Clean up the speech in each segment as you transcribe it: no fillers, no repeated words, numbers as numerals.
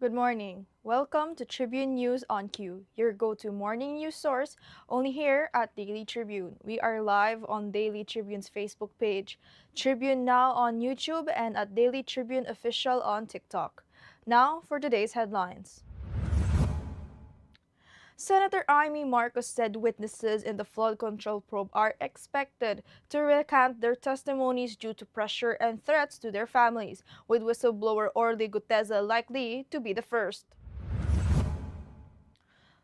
Good morning. Welcome to Tribune News on Q, your go-to morning news source, only here at Daily Tribune. We are live on Daily Tribune's Facebook page, Tribune Now on YouTube, and at Daily Tribune Official on TikTok. Now for today's headlines. Senator Amy Marcos said witnesses in the flood control probe are expected to recant their testimonies due to pressure and threats to their families, with whistleblower Orly Guteza likely to be the first.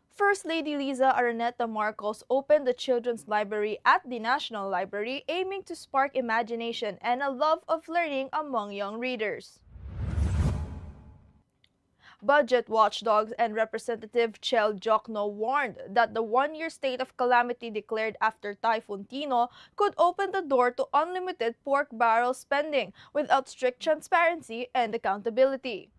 First Lady Liza Araneta Marcos opened the Children's Library at the National Library, aiming to spark imagination and a love of learning among young readers. Budget watchdogs and Representative Chel Jokno warned that the one-year state of calamity declared after Typhoon Tino could open the door to unlimited pork barrel spending without strict transparency and accountability.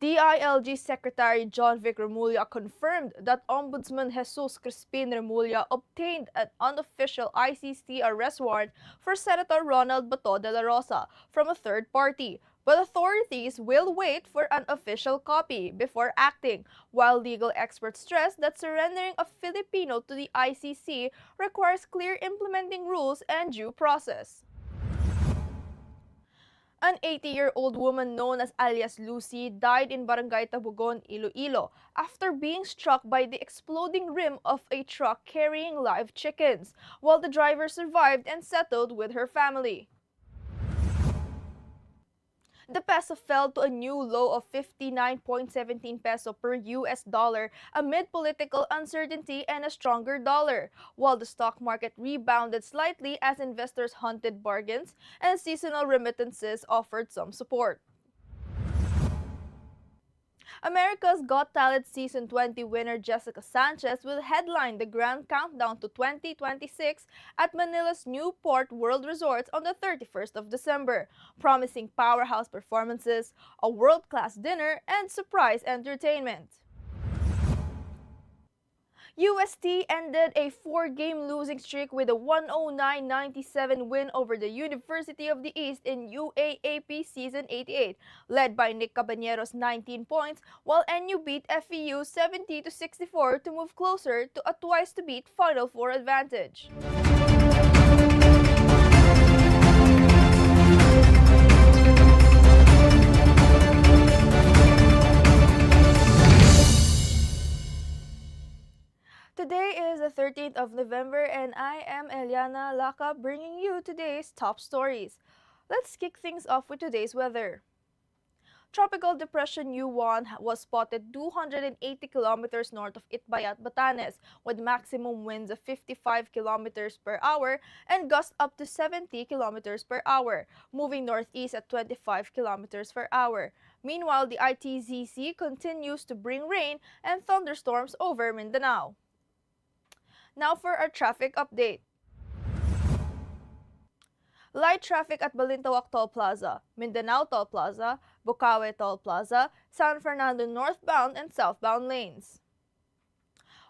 DILG Secretary John Vic Remulla confirmed that Ombudsman Jesus Crispin Remulla obtained an unofficial ICC arrest warrant for Senator Ronald Bato de la Rosa from a third party, but authorities will wait for an official copy before acting, while legal experts stress that surrendering a Filipino to the ICC requires clear implementing rules and due process. An 80-year-old woman known as alias Lucy died in Barangay Tabugon, Iloilo after being struck by the exploding rim of a truck carrying live chickens, while the driver survived and settled with her family. The peso fell to a new low of 59.17 peso per US dollar amid political uncertainty and a stronger dollar, while the stock market rebounded slightly as investors hunted bargains and seasonal remittances offered some support. America's Got Talent Season 20 winner Jessica Sanchez will headline the Grand Countdown to 2026 at Manila's Newport World Resorts on the 31st of December, promising powerhouse performances, a world-class dinner, and surprise entertainment. UST ended a 4-game losing streak with a 109-97 win over the University of the East in UAAP Season 88, led by Nick Cabañero's 19 points, while NU beat FEU 70-64 to move closer to a twice-to-beat Final Four advantage. Today is the 13th of November and I am Eliana Lacap bringing you today's top stories. Let's kick things off with today's weather. Tropical Depression U1 was spotted 280 kilometers north of Itbayat, Batanes, with maximum winds of 55 kilometers per hour and gusts up to 70 kilometers per hour, moving northeast at 25 kilometers per hour. Meanwhile, the ITZC continues to bring rain and thunderstorms over Mindanao. Now for our traffic update. Light traffic at Balintawak Toll Plaza, Mindanao Toll Plaza, Bukawe Toll Plaza, San Fernando northbound and southbound lanes.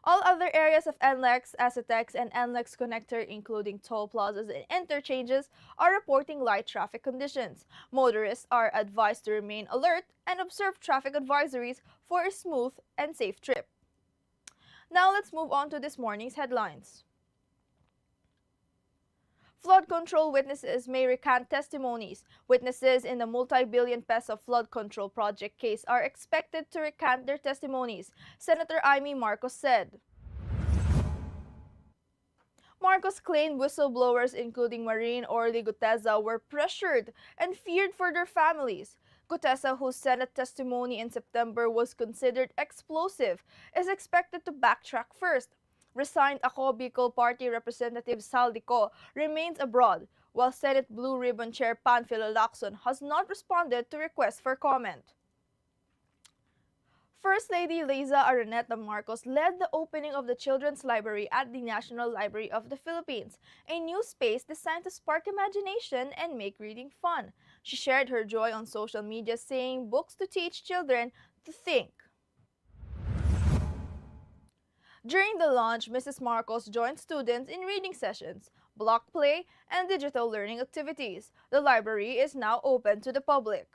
All other areas of NLEX, Acetex, and NLEX connector, including toll plazas and interchanges, are reporting light traffic conditions. Motorists are advised to remain alert and observe traffic advisories for a smooth and safe trip. Now let's move on to this morning's headlines. Flood control witnesses may recant testimonies. Witnesses in the multi-billion peso flood control project case are expected to recant their testimonies, Senator Amy Marcos said. Marcos claimed whistleblowers including Marine Orly Guteza were pressured and feared for their families. Guteza, whose Senate testimony in September was considered explosive, is expected to backtrack first. Resigned Ako Bicol Party Representative Saldico remains abroad, while Senate Blue Ribbon Chair Panfilo Lacson has not responded to requests for comment. First Lady Liza Araneta Marcos led the opening of the Children's Library at the National Library of the Philippines, a new space designed to spark imagination and make reading fun. She shared her joy on social media, saying books to teach children to think. During the launch, Mrs. Marcos joined students in reading sessions, block play, and digital learning activities. The library is now open to the public.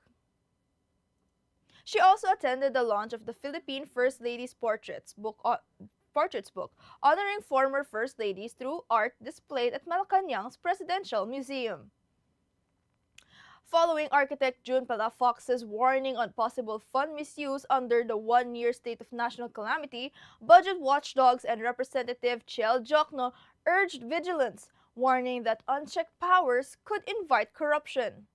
She also attended the launch of the Philippine First Ladies Portraits book, honoring former First Ladies through art displayed at Malacanang's Presidential Museum. Following architect June Palafox's warning on possible fund misuse under the one-year state of national calamity, budget watchdogs and Representative Chiel Jokno urged vigilance, warning that unchecked powers could invite corruption.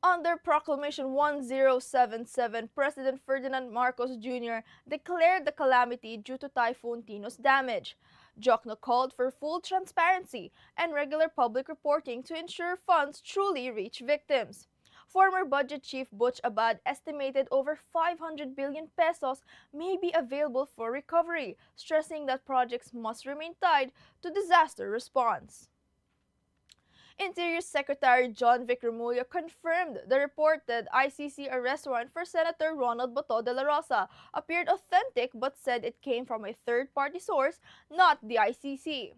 Under Proclamation 1077, President Ferdinand Marcos Jr. declared the calamity due to Typhoon Tino's damage. Jokno called for full transparency and regular public reporting to ensure funds truly reach victims. Former Budget Chief Butch Abad estimated over 500 billion pesos may be available for recovery, stressing that projects must remain tied to disaster response. Interior Secretary John Vic Remulla confirmed the reported ICC arrest warrant for Senator Ronald Bato de la Rosa appeared authentic but said it came from a third-party source, not the ICC.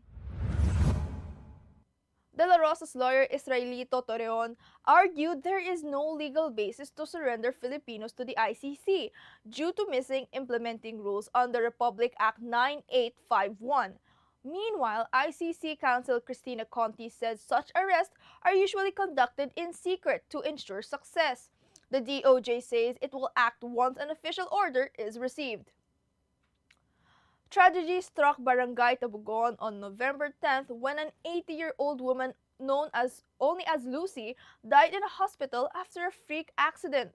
De la Rosa's lawyer Israelito Torreon argued there is no legal basis to surrender Filipinos to the ICC due to missing implementing rules under Republic Act 9851. Meanwhile, ICC counsel Cristina Conti said such arrests are usually conducted in secret to ensure success. The DOJ says it will act once an official order is received. Tragedy struck Barangay Tabugon on November 10th when an 80-year-old woman known only as Lucy died in a hospital after a freak accident.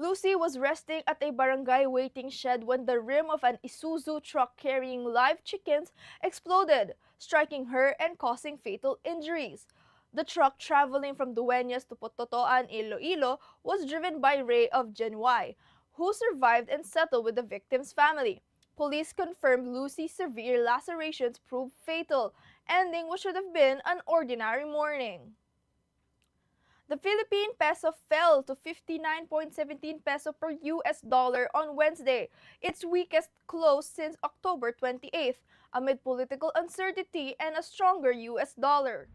Lucy was resting at a barangay waiting shed when the rim of an Isuzu truck carrying live chickens exploded, striking her and causing fatal injuries. The truck traveling from Dueñas to Pototoan, Iloilo was driven by Ray of Genoy, who survived and settled with the victim's family. Police confirmed Lucy's severe lacerations proved fatal, ending what should have been an ordinary morning. The Philippine peso fell to 59.17 peso per US dollar on Wednesday, its weakest close since October 28th, amid political uncertainty and a stronger US dollar.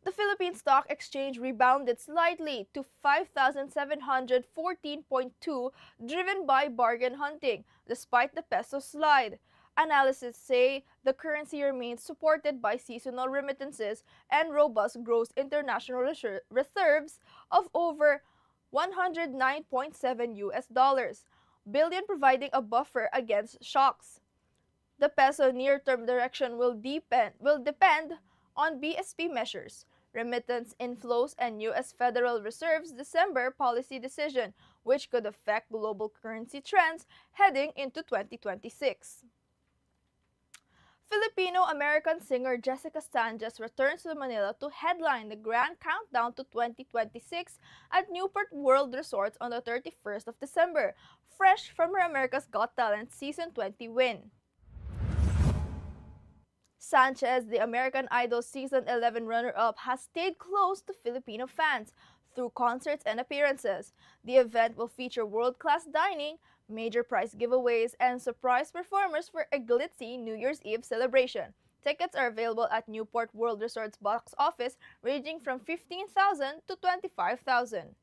The Philippine Stock Exchange rebounded slightly to 5,714.2, driven by bargain hunting, despite the peso slide. Analysts say the currency remains supported by seasonal remittances and robust gross international reserves of over 109.7 US dollars billion, providing a buffer against shocks. The peso near-term direction will depend on BSP measures, remittance inflows, and US Federal Reserve's December policy decision, which could affect global currency trends heading into 2026. Filipino-American singer Jessica Sanchez returns to Manila to headline the Grand Countdown to 2026 at Newport World Resort on the 31st of December, fresh from her America's Got Talent Season 20 win. Sanchez, the American Idol Season 11 runner-up, has stayed close to Filipino fans through concerts and appearances. The event will feature world-class dining, major prize giveaways, and surprise performers for a glitzy New Year's Eve celebration. Tickets are available at Newport World Resort's box office, ranging from 15,000 to 25,000.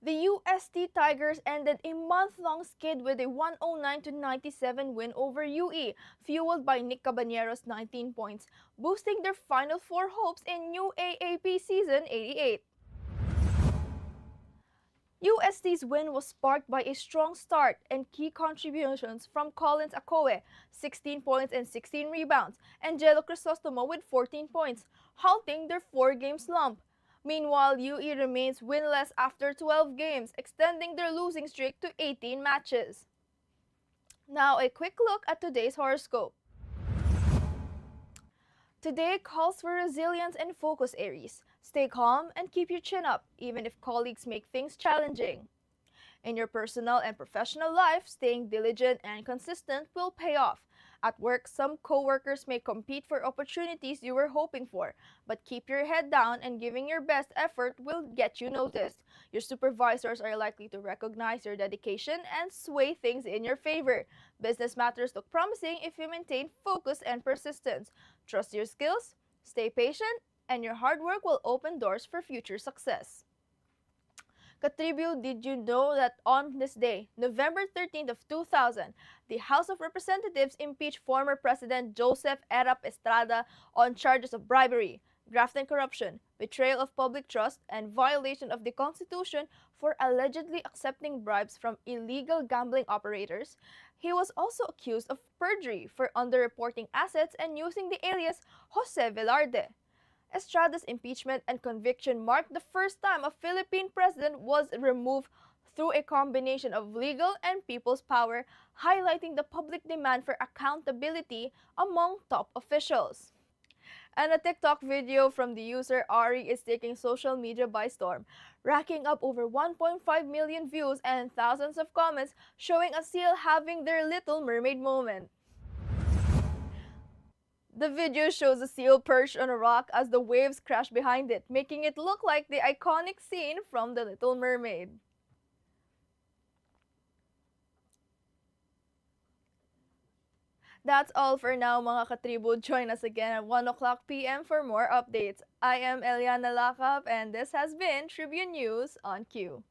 The UST Tigers ended a month-long skid with a 109-97 win over UE, fueled by Nick Cabañero's 19 points, boosting their Final Four hopes in new AAP Season 88. UST's win was sparked by a strong start and key contributions from Collins Akoe, 16 points and 16 rebounds, and Jello Crisostomo with 14 points, halting their 4-game slump. Meanwhile, UE remains winless after 12 games, extending their losing streak to 18 matches. Now, a quick look at today's horoscope. Today calls for resilience and focus, Aries. Stay calm and keep your chin up, even if colleagues make things challenging. In your personal and professional life, staying diligent and consistent will pay off. At work, some coworkers may compete for opportunities you were hoping for, but keep your head down and giving your best effort will get you noticed. Your supervisors are likely to recognize your dedication and sway things in your favor. Business matters look promising if you maintain focus and persistence. Trust your skills, stay patient, and your hard work will open doors for future success. Katribute, did you know that on this day, November 13th of 2000, the House of Representatives impeached former President Joseph Erap Estrada on charges of bribery, graft and corruption, betrayal of public trust, and violation of the Constitution for allegedly accepting bribes from illegal gambling operators. He was also accused of perjury for underreporting assets and using the alias Jose Velarde. Estrada's impeachment and conviction marked the first time a Philippine president was removed through a combination of legal and people's power, highlighting the public demand for accountability among top officials. And a TikTok video from the user Ari is taking social media by storm, racking up over 1.5 million views and thousands of comments showing a seal having their Little Mermaid moment. The video shows a seal perched on a rock as the waves crash behind it, making it look like the iconic scene from The Little Mermaid. That's all for now, mga katribo. Join us again at 1 o'clock p.m. for more updates. I am Eliana Lacap, and this has been Tribune News on Q.